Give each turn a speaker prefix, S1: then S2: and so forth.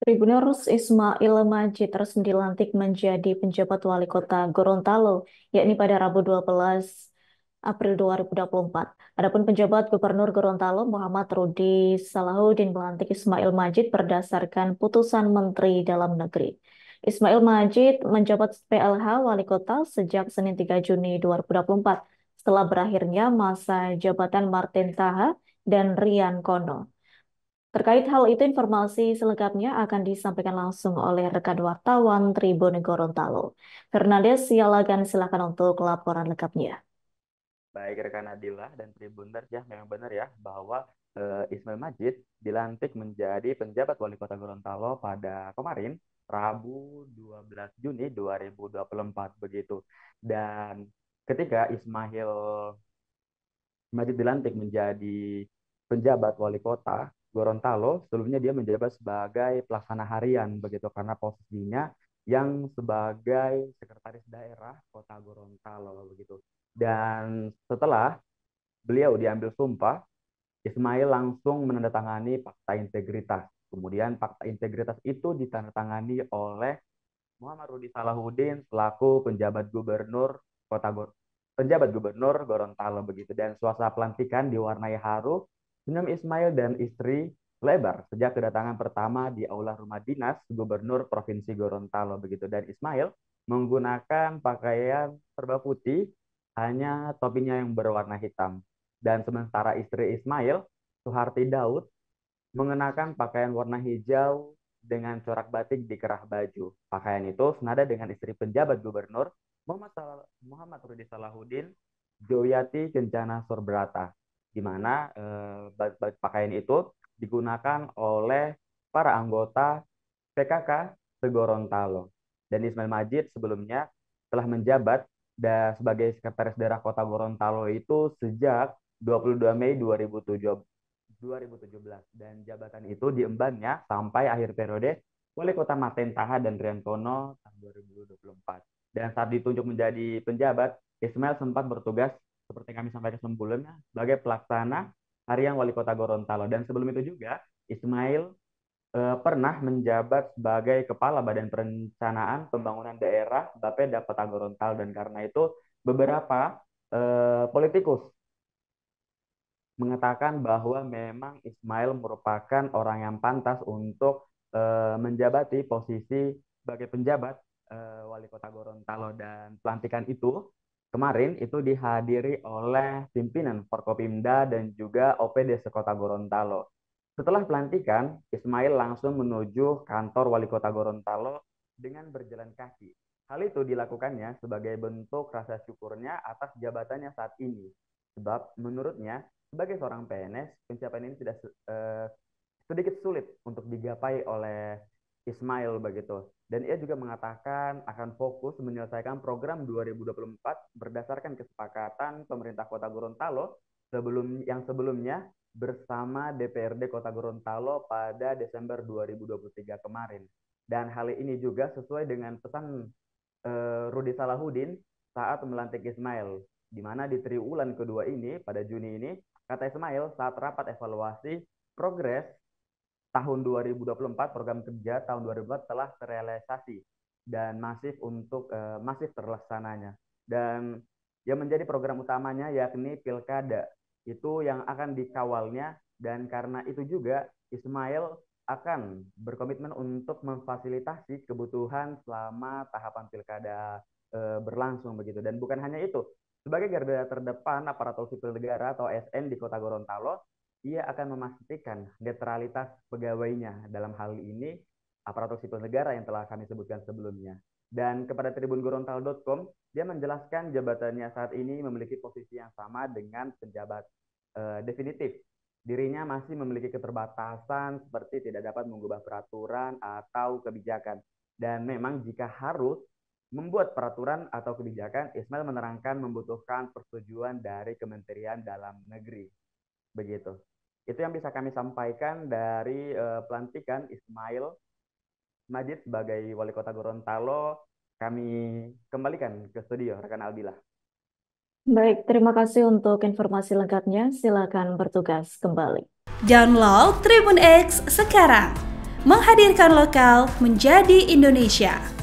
S1: Tribunurus Ismail Majid resmi dilantik menjadi penjabat wali kota Gorontalo, yakni pada Rabu 12 April 2024. Adapun penjabat Gubernur Gorontalo Muhammad Rudi Salahuddin melantik Ismail Majid berdasarkan putusan Menteri Dalam Negeri. Ismail Majid menjabat PLH Wali Kota sejak Senin 3 Juni 2024 setelah berakhirnya masa jabatan Martin Taha dan Rian Kono. Terkait hal itu, informasi selengkapnya akan disampaikan langsung oleh rekan wartawan Tribun Gorontalo. Fernandes Sialagan, silakan untuk laporan lengkapnya.
S2: Baik rekan Adila dan Tribuners ya, memang benar ya bahwa Ismail Majid dilantik menjadi penjabat wali kota Gorontalo pada kemarin Rabu 12 Juni 2024 begitu. Dan ketika Ismail Majid dilantik menjadi penjabat wali kota Gorontalo, sebelumnya dia menjabat sebagai pelaksana harian begitu karena posisinya yang sebagai sekretaris daerah kota Gorontalo begitu. Dan setelah beliau diambil sumpah, Ismail langsung menandatangani fakta integritas. Kemudian fakta integritas itu ditandatangani oleh Muhammad Rudi Salahuddin selaku penjabat gubernur Gorontalo begitu, dan suasana pelantikan diwarnai haru. Senyum Ismail dan istri lebar sejak kedatangan pertama di aula rumah dinas Gubernur Provinsi Gorontalo begitu, dan Ismail menggunakan pakaian serba putih, hanya topinya yang berwarna hitam. Dan sementara istri Ismail, Suharti Daud, mengenakan pakaian warna hijau dengan corak batik di kerah baju. Pakaian itu senada dengan istri penjabat gubernur Muhammad Rudi Salahuddin, Joyati Kencana Sorbrata, di mana pakaian itu digunakan oleh para anggota PKK Segorontalo. Dan Ismail Majid sebelumnya telah menjabat sebagai sekretaris daerah kota Gorontalo itu sejak 22 Mei 2017, dan jabatan itu diembannya sampai akhir periode Wali Kota Martin Taha dan Rian Tono tahun 2024. Dan saat ditunjuk menjadi penjabat, Ismail sempat bertugas seperti kami sampaikan sebelumnya sebagai pelaksana harian Wali Kota Gorontalo, dan sebelum itu juga Ismail pernah menjabat sebagai Kepala Badan Perencanaan Pembangunan Daerah Bapeda Kota Gorontalo, dan karena itu beberapa politikus mengatakan bahwa memang Ismail merupakan orang yang pantas untuk menjabati posisi sebagai penjabat wali kota Gorontalo. Dan pelantikan itu kemarin itu dihadiri oleh pimpinan Forkopimda dan juga OPD Sekota Gorontalo. Setelah pelantikan, Ismail langsung menuju kantor wali kota Gorontalo dengan berjalan kaki. Hal itu dilakukannya sebagai bentuk rasa syukurnya atas jabatannya saat ini. Sebab menurutnya sebagai seorang PNS, pencapaian ini tidak sedikit sulit untuk digapai oleh Ismail begitu. Dan ia juga mengatakan akan fokus menyelesaikan program 2024 berdasarkan kesepakatan pemerintah Kota Gorontalo yang sebelumnya bersama DPRD Kota Gorontalo pada Desember 2023 kemarin. Dan hal ini juga sesuai dengan pesan Rudi Salahuddin saat melantik Ismail, di mana di triwulan kedua ini pada Juni ini, kata Ismail saat rapat evaluasi progres tahun 2024, program kerja tahun 2024 telah terrealisasi dan masif terlaksananya. Dan yang menjadi program utamanya yakni pilkada itu yang akan dikawalnya, dan karena itu juga Ismail akan berkomitmen untuk memfasilitasi kebutuhan selama tahapan pilkada berlangsung begitu. Dan bukan hanya itu, sebagai garda terdepan aparatur sipil negara atau ASN di Kota Gorontalo, ia akan memastikan netralitas pegawainya, dalam hal ini aparatur sipil negara yang telah kami sebutkan sebelumnya. Dan kepada tribungorontalo.com, dia menjelaskan jabatannya saat ini memiliki posisi yang sama dengan penjabat definitif. Dirinya masih memiliki keterbatasan seperti tidak dapat mengubah peraturan atau kebijakan. Dan memang jika harus membuat peraturan atau kebijakan, Ismail menerangkan membutuhkan persetujuan dari Kementerian Dalam Negeri. Begitu. Itu yang bisa kami sampaikan dari pelantikan Ismail Majid sebagai Wali Kota Gorontalo. Kami kembalikan ke studio, rekan Albila.
S1: Baik, terima kasih untuk informasi lengkapnya. Silakan bertugas kembali.
S3: Download Tribun X sekarang. menghadirkan lokal menjadi Indonesia.